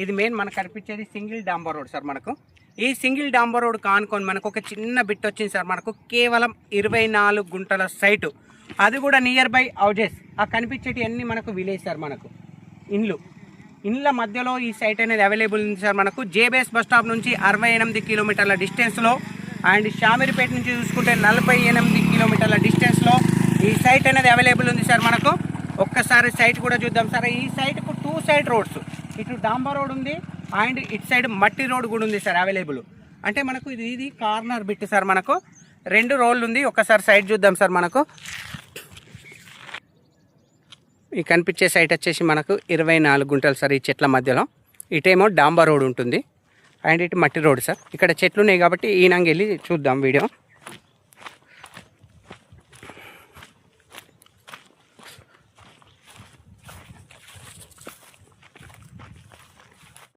ఇది మెయిన్ మనకు కనిపించేది సింగిల్ డాంబర్ రోడ్ సార్. మనకు ఈ సింగిల్ డాంబర్ రోడ్ కానుకొని మనకు ఒక చిన్న బిట్ వచ్చింది సార్. మనకు కేవలం 24 గుంటల సైటు, అది కూడా నియర్ బై హౌజెస్. ఆ కనిపించేటి అన్నీ మనకు విలేజ్ సార్. మనకు ఇండ్ల మధ్యలో ఈ సైట్ అనేది అవైలబుల్ ఉంది సార్. మనకు జేబీఎస్ బస్ స్టాప్ నుంచి 68 కిలోమీటర్ల డిస్టెన్స్లో, అండ్ షామీర్పేట నుంచి చూసుకుంటే 48 కిలోమీటర్ల డిస్టెన్స్లో ఈ సైట్ అనేది అవైలబుల్ ఉంది సార్. మనకు ఒక్కసారి సైట్ కూడా చూద్దాం సార్. ఈ సైట్కు 2 సైడ్ రోడ్స్, ఇటు డాంబర్ రోడ్ ఉంది అండ్ ఇటు సైడ్ మట్టి రోడ్ కూడా ఉంది సార్ అవైలబుల్. అంటే మనకు ఇది కార్నర్ బిట్ సార్. మనకు 2 రోడ్లు ఉంది. ఒక్కసారి సైట్ చూద్దాం సార్. మనకు ఈ కనిపించే సైట్ వచ్చేసి మనకు 24 గుంటలు సార్. ఈ చెట్ల మధ్యలో ఇటేమో డాంబర్ రోడ్ ఉంటుంది అండ్ ఇటు మట్టి రోడ్ సార్. ఇక్కడ చెట్లు ఉన్నాయి కాబట్టి ఈనంగా వెళ్ళి చూద్దాం వీడియో.